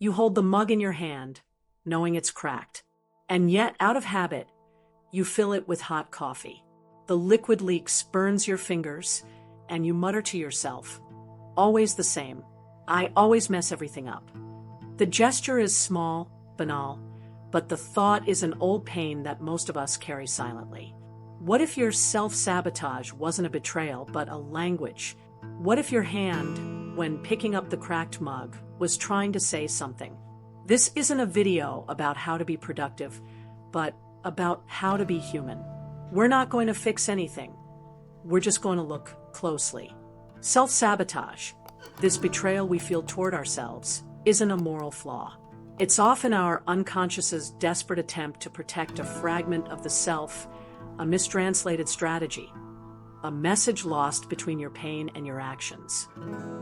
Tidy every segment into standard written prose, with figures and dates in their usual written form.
You hold the mug in your hand, knowing it's cracked. And yet, out of habit, you fill it with hot coffee. The liquid leaks, burns your fingers, and you mutter to yourself, always the same. I always mess everything up. The gesture is small, banal, but the thought is an old pain that most of us carry silently. What if your self-sabotage wasn't a betrayal, but a language? What if your hand, when picking up the cracked mug, was trying to say something? This isn't a video about how to be productive, but about how to be human. We're not going to fix anything. We're just going to look closely. Self-sabotage, this betrayal we feel toward ourselves, isn't a moral flaw. It's often our unconscious's desperate attempt to protect a fragment of the self, a mistranslated strategy, a message lost between your pain and your actions.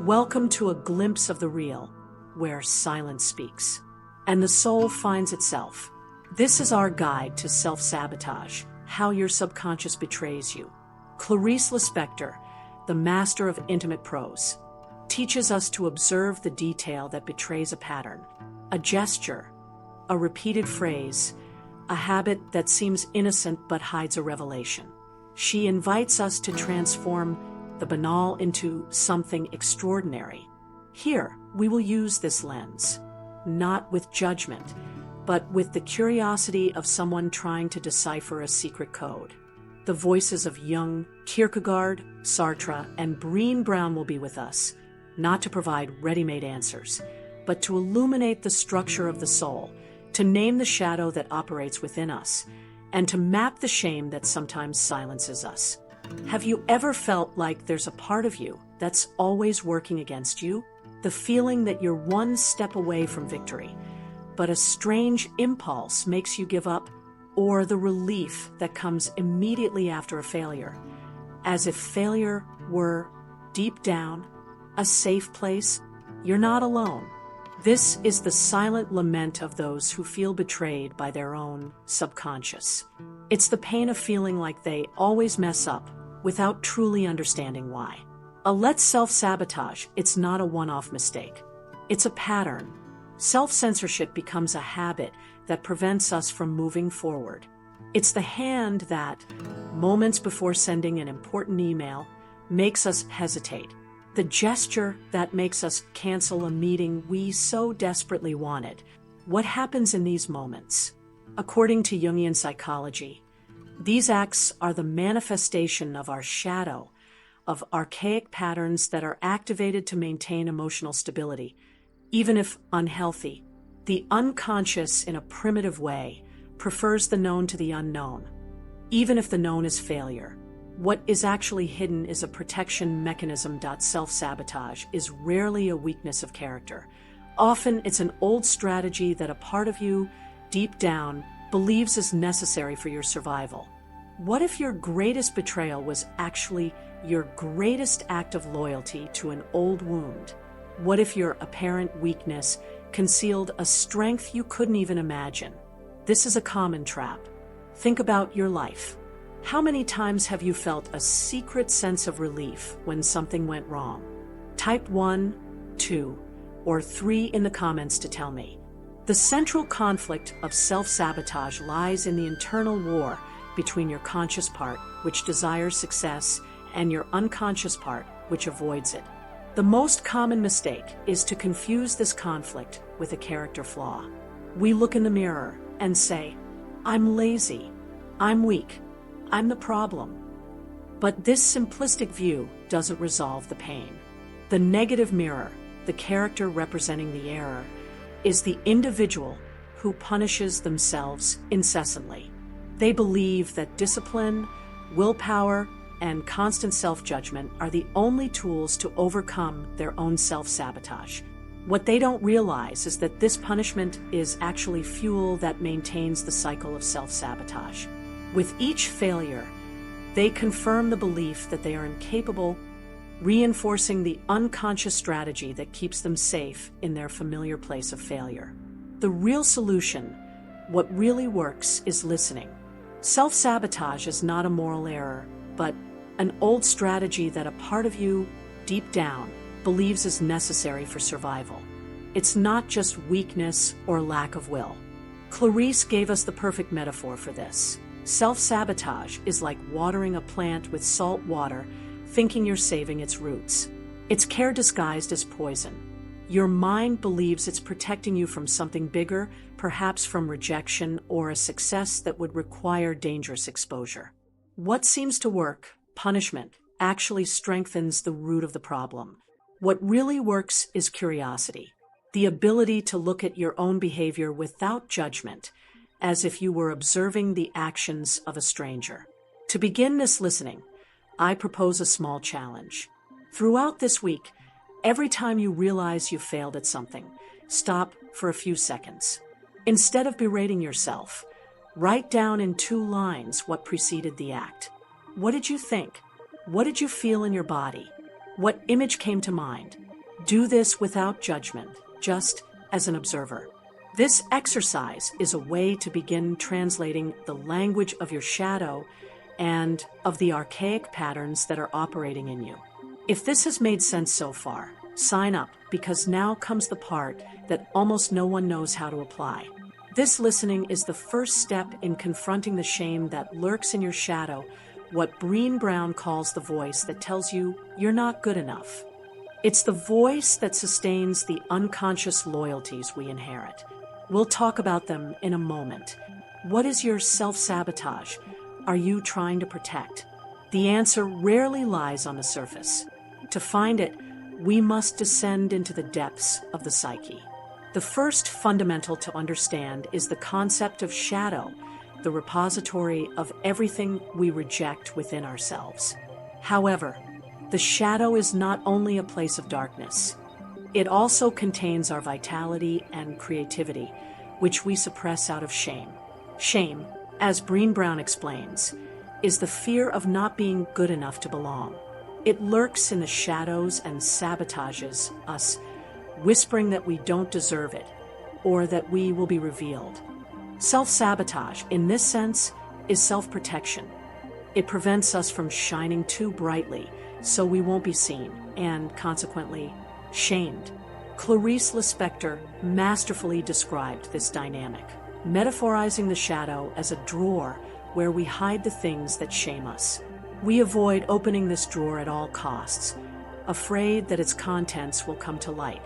Welcome to a glimpse of the real, where silence speaks, and the soul finds itself. This is our guide to self-sabotage, how your subconscious betrays you. Clarice Lispector, the master of intimate prose, teaches us to observe the detail that betrays a pattern, a gesture, a repeated phrase, a habit that seems innocent but hides a revelation. She invites us to transform the banal into something extraordinary. Here, we will use this lens, not with judgment, but with the curiosity of someone trying to decipher a secret code. The voices of Jung, Kierkegaard, Sartre, and Brené Brown will be with us, not to provide ready-made answers, but to illuminate the structure of the soul, to name the shadow that operates within us, and to map the shame that sometimes silences us. Have you ever felt like there's a part of you that's always working against you? The feeling that you're one step away from victory, but a strange impulse makes you give up, or the relief that comes immediately after a failure, as if failure were, deep down, a safe place? You're not alone. This is the silent lament of those who feel betrayed by their own subconscious. It's the pain of feeling like they always mess up without truly understanding why. Let's self-sabotage. It's not a one-off mistake. It's a pattern. Self-censorship becomes a habit that prevents us from moving forward. It's the hand that, moments before sending an important email, makes us hesitate. The gesture that makes us cancel a meeting we so desperately wanted. What happens in these moments? According to Jungian psychology, these acts are the manifestation of our shadow, of archaic patterns that are activated to maintain emotional stability. Even if unhealthy, the unconscious, in a primitive way, prefers the known to the unknown. Even if the known is failure, what is actually hidden is a protection mechanism. Self-sabotage is rarely a weakness of character. Often it's an old strategy that a part of you, deep down, believes is necessary for your survival. What if your greatest betrayal was actually your greatest act of loyalty to an old wound? What if your apparent weakness concealed a strength you couldn't even imagine? This is a common trap. Think about your life. How many times have you felt a secret sense of relief when something went wrong? Type 1, 2, or 3 in the comments to tell me. The central conflict of self-sabotage lies in the internal war between your conscious part, which desires success, and your unconscious part, which avoids it. The most common mistake is to confuse this conflict with a character flaw. We look in the mirror and say, "I'm lazy, I'm weak, I'm the problem." But this simplistic view doesn't resolve the pain. The negative mirror, the character representing the error, is the individual who punishes themselves incessantly. They believe that discipline, willpower, and constant self-judgment are the only tools to overcome their own self-sabotage. What they don't realize is that this punishment is actually fuel that maintains the cycle of self-sabotage. With each failure, they confirm the belief that they are incapable, reinforcing the unconscious strategy that keeps them safe in their familiar place of failure. The real solution, what really works, is listening. Self-sabotage is not a moral error, but an old strategy that a part of you, deep down, believes is necessary for survival. It's not just weakness or lack of will. Clarice gave us the perfect metaphor for this. Self-sabotage is like watering a plant with salt water, thinking you're saving its roots. It's care disguised as poison. Your mind believes it's protecting you from something bigger, perhaps from rejection or a success that would require dangerous exposure. What seems to work, punishment, actually strengthens the root of the problem. What really works is curiosity, the ability to look at your own behavior without judgment, as if you were observing the actions of a stranger. To begin this listening, I propose a small challenge. Throughout this week, every time you realize you failed at something, stop for a few seconds. Instead of berating yourself, write down in 2 lines what preceded the act. What did you think? What did you feel in your body? What image came to mind? Do this without judgment, just as an observer. This exercise is a way to begin translating the language of your shadow and of the archaic patterns that are operating in you. If this has made sense so far, sign up, because now comes the part that almost no one knows how to apply. This listening is the first step in confronting the shame that lurks in your shadow, what Brené Brown calls the voice that tells you you're not good enough. It's the voice that sustains the unconscious loyalties we inherit. We'll talk about them in a moment. What is your self-sabotage? Are you trying to protect? The answer rarely lies on the surface. To find it, we must descend into the depths of the psyche. The first fundamental to understand is the concept of shadow, the repository of everything we reject within ourselves. However, the shadow is not only a place of darkness. It also contains our vitality and creativity, which we suppress out of shame. Shame, as Brené Brown explains, is the fear of not being good enough to belong. It lurks in the shadows and sabotages us, whispering that we don't deserve it, or that we will be revealed. Self-sabotage, in this sense, is self-protection. It prevents us from shining too brightly, so we won't be seen, and consequently, shamed. Clarice Lispector masterfully described this dynamic, metaphorizing the shadow as a drawer where we hide the things that shame us. We avoid opening this drawer at all costs, afraid that its contents will come to light.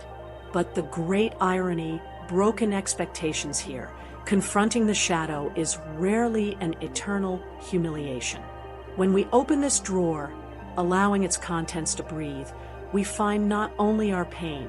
But the great irony, broken expectations here, confronting the shadow is rarely an eternal humiliation. When we open this drawer, allowing its contents to breathe, we find not only our pain,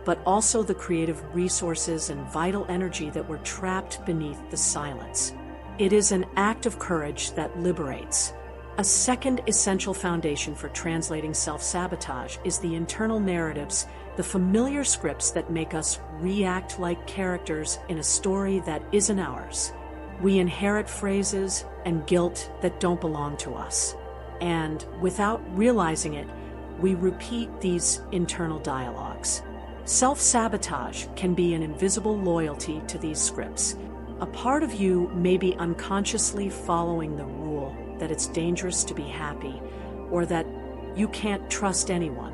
but also the creative resources and vital energy that were trapped beneath the silence. It is an act of courage that liberates. A second essential foundation for translating self-sabotage is the internal narratives, the familiar scripts that make us react like characters in a story that isn't ours. We inherit phrases and guilt that don't belong to us. And without realizing it, we repeat these internal dialogues. Self-sabotage can be an invisible loyalty to these scripts. A part of you may be unconsciously following the rule that it's dangerous to be happy, or that you can't trust anyone.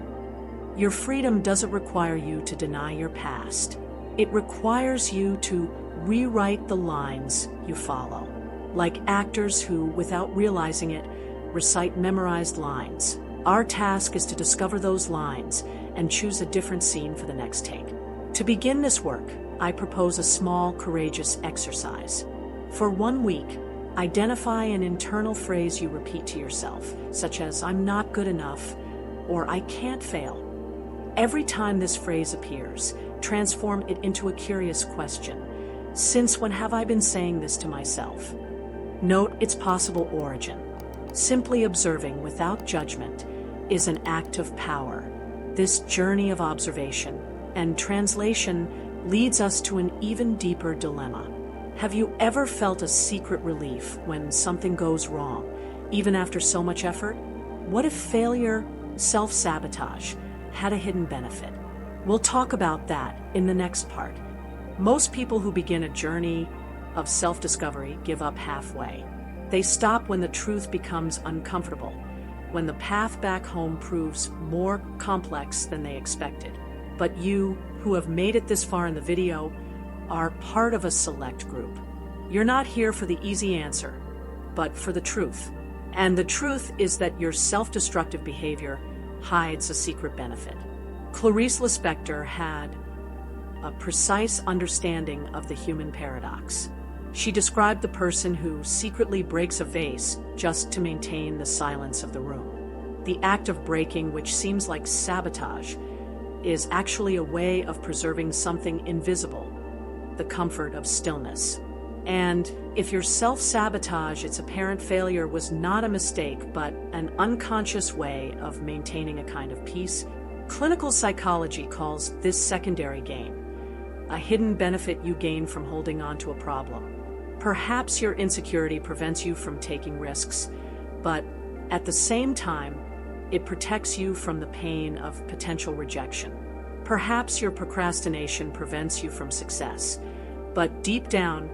Your freedom doesn't require you to deny your past. It requires you to rewrite the lines you follow. Like actors who, without realizing it, recite memorized lines. Our task is to discover those lines and choose a different scene for the next take. To begin this work, I propose a small, courageous exercise. For 1 week, identify an internal phrase you repeat to yourself, such as, "I'm not good enough," or "I can't fail." Every time this phrase appears, transform it into a curious question. Since when have I been saying this to myself? Note its possible origin. Simply observing without judgment is an act of power. This journey of observation and translation leads us to an even deeper dilemma. Have you ever felt a secret relief when something goes wrong, even after so much effort? What if failure, self-sabotage, had a hidden benefit? We'll talk about that in the next part. Most people who begin a journey of self-discovery give up halfway. They stop when the truth becomes uncomfortable, when the path back home proves more complex than they expected. But you, who have made it this far in the video are part of a select group. You're not here for the easy answer, but for the truth. And the truth is that your self-destructive behavior hides a secret benefit. Clarice Lispector had a precise understanding of the human paradox. She described the person who secretly breaks a vase just to maintain the silence of the room. The act of breaking, which seems like sabotage, is actually a way of preserving something invisible, the comfort of stillness. And if your self-sabotage, its apparent failure, was not a mistake, but an unconscious way of maintaining a kind of peace, clinical psychology calls this secondary gain, a hidden benefit you gain from holding on to a problem. Perhaps your insecurity prevents you from taking risks, but at the same time, it protects you from the pain of potential rejection. Perhaps your procrastination prevents you from success, but deep down,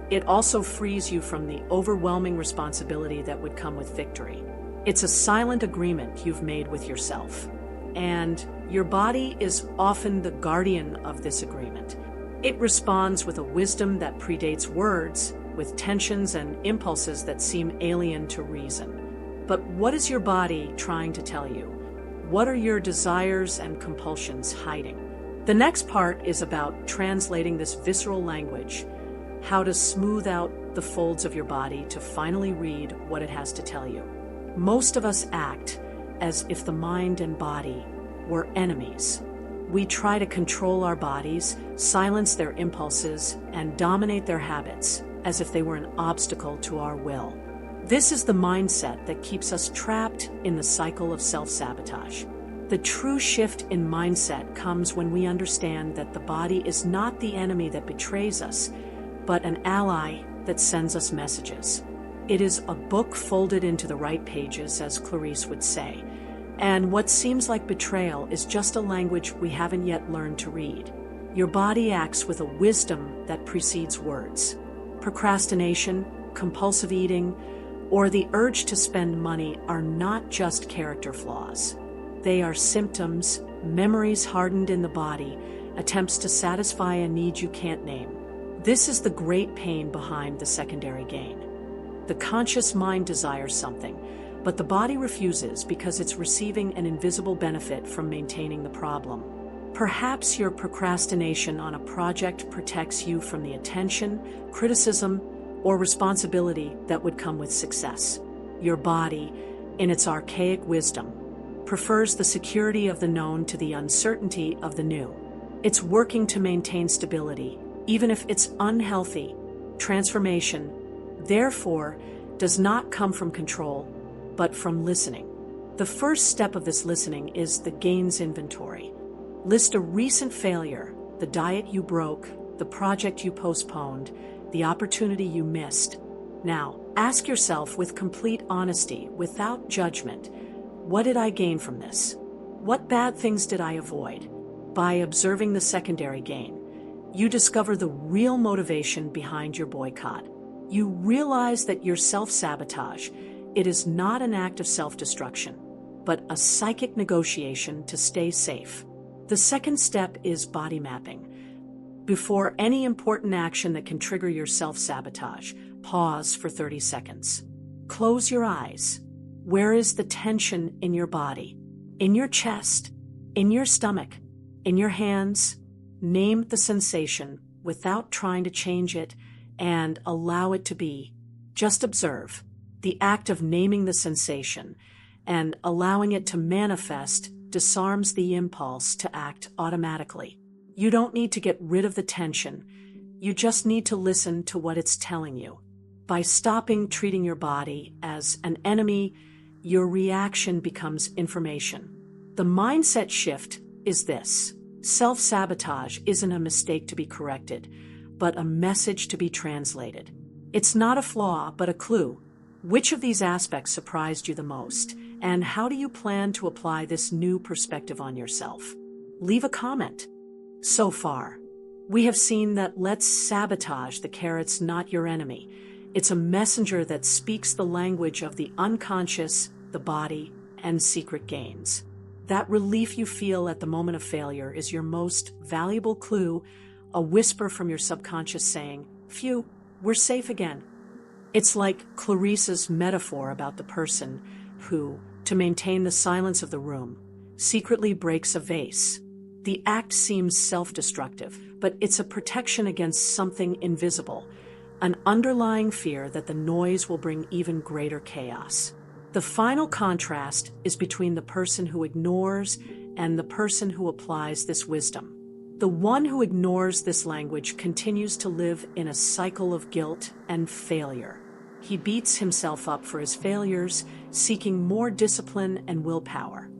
it also frees you from the overwhelming responsibility that would come with victory. It's a silent agreement you've made with yourself, and your body is often the guardian of this agreement. It responds with a wisdom that predates words, with tensions and impulses that seem alien to reason. But what is your body trying to tell you? What are your desires and compulsions hiding? The next part is about translating this visceral language, how to smooth out the folds of your body to finally read what it has to tell you. Most of us act as if the mind and body were enemies. We try to control our bodies, silence their impulses, and dominate their habits as if they were an obstacle to our will. This is the mindset that keeps us trapped in the cycle of self-sabotage. The true shift in mindset comes when we understand that the body is not the enemy that betrays us, but an ally that sends us messages. It is a book folded into the right pages, as Clarice would say. And what seems like betrayal is just a language we haven't yet learned to read. Your body acts with a wisdom that precedes words. Procrastination, compulsive eating, or the urge to spend money are not just character flaws. They are symptoms, memories hardened in the body, attempts to satisfy a need you can't name. This is the great pain behind the secondary gain. The conscious mind desires something, but the body refuses because it's receiving an invisible benefit from maintaining the problem. Perhaps your procrastination on a project protects you from the attention, criticism, or responsibility that would come with success. Your body, in its archaic wisdom, prefers the security of the known to the uncertainty of the new. It's working to maintain stability, even if it's unhealthy. Transformation, therefore, does not come from control, but from listening. The first step of this listening is the gains inventory. List a recent failure, the diet you broke, the project you postponed, the opportunity you missed. Now, ask yourself with complete honesty, without judgment, what did I gain from this? What bad things did I avoid? By observing the secondary gain, you discover the real motivation behind your boycott. You realize that your self-sabotage, it is not an act of self-destruction, but a psychic negotiation to stay safe. The second step is body mapping. Before any important action that can trigger your self-sabotage, pause for 30 seconds. Close your eyes. Where is the tension in your body? In your chest? In your stomach? In your hands? Name the sensation without trying to change it and allow it to be. Just observe. The act of naming the sensation and allowing it to manifest disarms the impulse to act automatically. You don't need to get rid of the tension. You just need to listen to what it's telling you. By stopping treating your body as an enemy, your reaction becomes information. The mindset shift is this: self-sabotage isn't a mistake to be corrected, but a message to be translated. It's not a flaw, but a clue. Which of these aspects surprised you the most, and how do you plan to apply this new perspective on yourself? Leave a comment. So far, we have seen that let's sabotage the carrot's not your enemy. It's a messenger that speaks the language of the unconscious, the body, and secret gains. That relief you feel at the moment of failure is your most valuable clue, a whisper from your subconscious saying, "Phew, we're safe again." It's like Clarice's metaphor about the person who, to maintain the silence of the room, secretly breaks a vase. The act seems self-destructive, but it's a protection against something invisible, an underlying fear that the noise will bring even greater chaos. The final contrast is between the person who ignores and the person who applies this wisdom. The one who ignores this language continues to live in a cycle of guilt and failure. He beats himself up for his failures, seeking more discipline and willpower,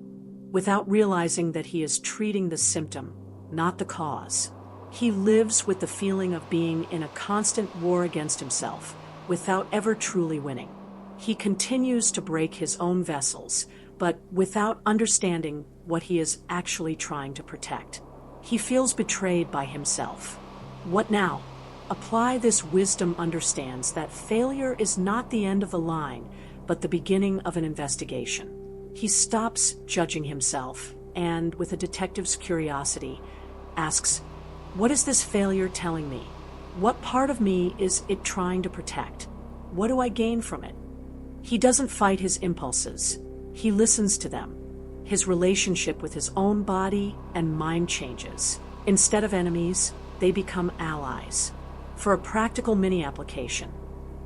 without realizing that he is treating the symptom, not the cause. He lives with the feeling of being in a constant war against himself, without ever truly winning. He continues to break his own vessels, but without understanding what he is actually trying to protect. He feels betrayed by himself. What now? Apply this wisdom understands that failure is not the end of the line, but the beginning of an investigation. He stops judging himself and, with a detective's curiosity, asks, "What is this failure telling me? What part of me is it trying to protect? What do I gain from it?" He doesn't fight his impulses. He listens to them. His relationship with his own body and mind changes. Instead of enemies, they become allies. For a practical mini application,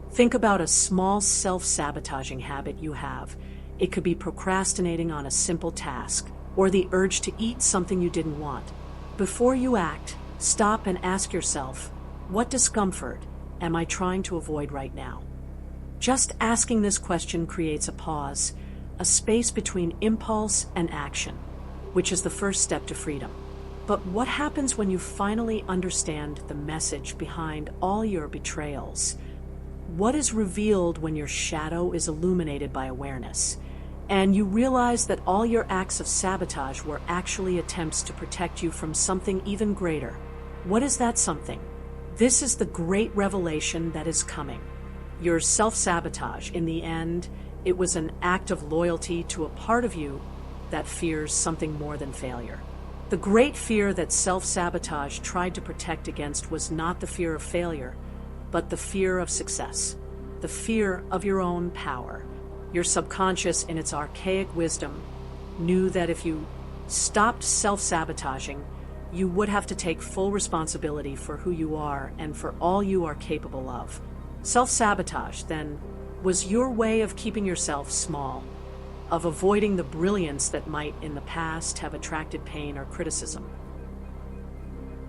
think about a small self-sabotaging habit you have. It could be procrastinating on a simple task or the urge to eat something you didn't want. Before you act, stop and ask yourself, what discomfort am I trying to avoid right now? Just asking this question creates a pause, a space between impulse and action, which is the first step to freedom. But what happens when you finally understand the message behind all your betrayals? What is revealed when your shadow is illuminated by awareness, and you realize that all your acts of sabotage were actually attempts to protect you from something even greater? What is that something? This is the great revelation that is coming. Your self-sabotage, in the end, it was an act of loyalty to a part of you that fears something more than failure. The great fear that self-sabotage tried to protect against was not the fear of failure, but the fear of success, the fear of your own power. Your subconscious, in its archaic wisdom, knew that if you stopped self-sabotaging, you would have to take full responsibility for who you are and for all you are capable of. Self-sabotage, then, was your way of keeping yourself small, of avoiding the brilliance that might in the past have attracted pain or criticism.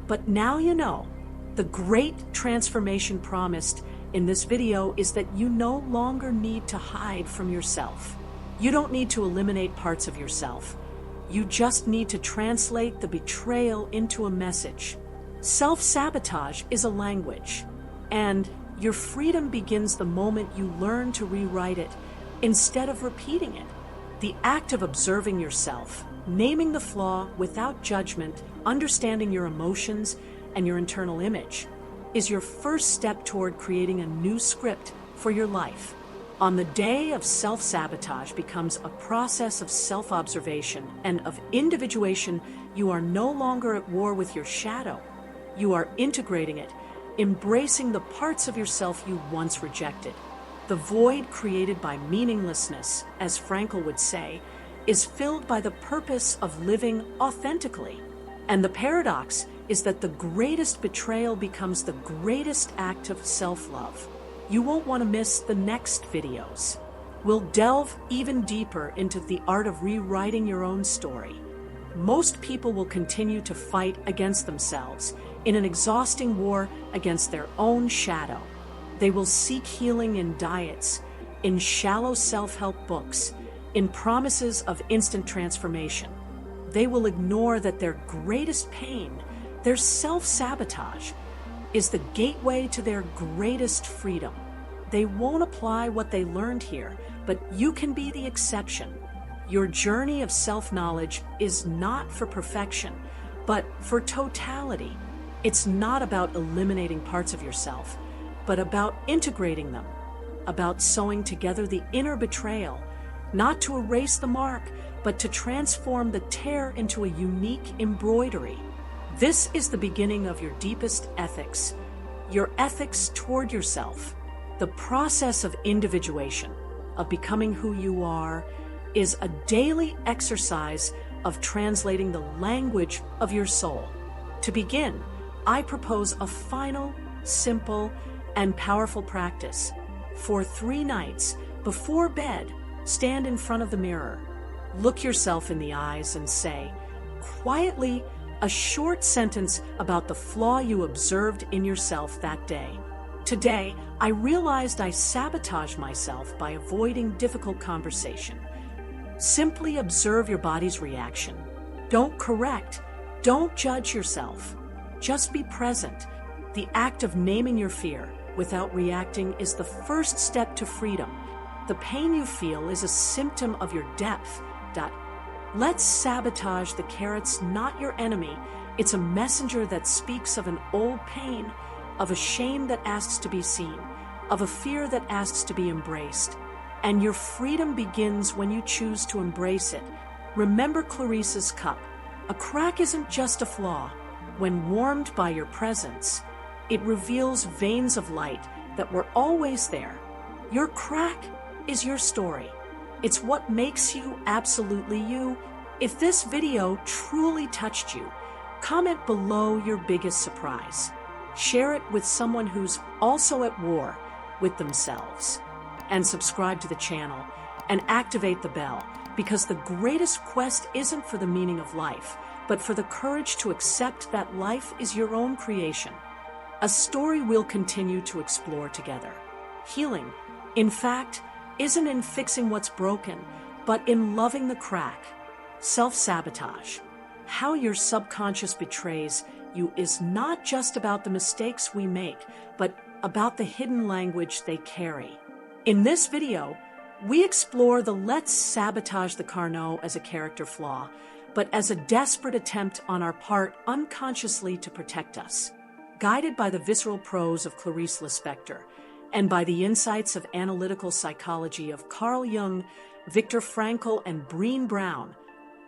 But now you know. The great transformation promised in this video is that you no longer need to hide from yourself. You don't need to eliminate parts of yourself. You just need to translate the betrayal into a message. Self-sabotage is a language, and your freedom begins the moment you learn to rewrite it instead of repeating it. The act of observing yourself, naming the flaw without judgment, understanding your emotions and your internal image, is your first step toward creating a new script for your life. On the day of self-sabotage becomes a process of self-observation and of individuation. You are no longer at war with your shadow. You are integrating it, embracing the parts of yourself you once rejected. The void created by meaninglessness, as Frankl would say, is filled by the purpose of living authentically. And the paradox is that the greatest betrayal becomes the greatest act of self-love. You won't want to miss the next videos. We'll delve even deeper into the art of rewriting your own story. Most people will continue to fight against themselves in an exhausting war against their own shadow. They will seek healing in diets, in shallow self-help books, in promises of instant transformation. They will ignore that their greatest pain, their self-sabotage, is the gateway to their greatest freedom. They won't apply what they learned here, but you can be the exception. Your journey of self-knowledge is not for perfection, but for totality. It's not about eliminating parts of yourself, but about integrating them, about sewing together the inner betrayal, not to erase the mark, but to transform the tear into a unique embroidery. This is the beginning of your deepest ethics, your ethics toward yourself. The process of individuation, of becoming who you are, is a daily exercise of translating the language of your soul. To begin, I propose a final, simple, and powerful practice. For 3 nights, before bed, stand in front of the mirror. Look yourself in the eyes and say, quietly, a short sentence about the flaw you observed in yourself that day. Today, I realized I sabotage myself by avoiding difficult conversation. Simply observe your body's reaction. Don't correct. Don't judge yourself. Just be present. The act of naming your fear without reacting is the first step to freedom. The pain you feel is a symptom of your depth. Let's sabotage the carrots, not your enemy. It's a messenger that speaks of an old pain, of a shame that asks to be seen, of a fear that asks to be embraced. And your freedom begins when you choose to embrace it. Remember Clarice's cup. A crack isn't just a flaw. When warmed by your presence, it reveals veins of light that were always there. Your crack is your story. It's what makes you absolutely you. If this video truly touched you, comment below your biggest surprise. Share it with someone who's also at war with themselves. And subscribe to the channel and activate the bell, because the greatest quest isn't for the meaning of life, but for the courage to accept that life is your own creation. A story we'll continue to explore together. Healing, in fact, isn't in fixing what's broken, but in loving the crack. Self-sabotage, how your subconscious betrays you, is not just about the mistakes we make, but about the hidden language they carry. In this video, we explore the let's sabotage the Carnot as a character flaw, but as a desperate attempt on our part unconsciously to protect us. Guided by the visceral prose of Clarice Lispector, and by the insights of analytical psychology of Carl Jung, Viktor Frankl, and Brené Brown,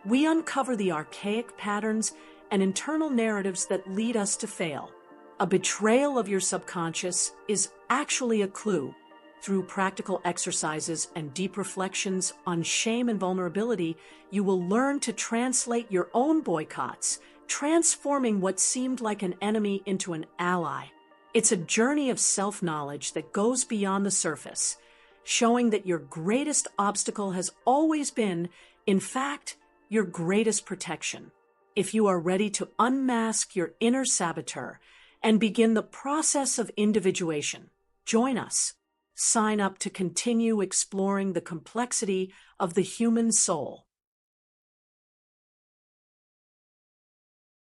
we uncover the archaic patterns and internal narratives that lead us to fail. A betrayal of your subconscious is actually a clue. Through practical exercises and deep reflections on shame and vulnerability, you will learn to translate your own boycotts, transforming what seemed like an enemy into an ally. It's a journey of self-knowledge that goes beyond the surface, showing that your greatest obstacle has always been, in fact, your greatest protection. If you are ready to unmask your inner saboteur and begin the process of individuation, join us. Sign up to continue exploring the complexity of the human soul.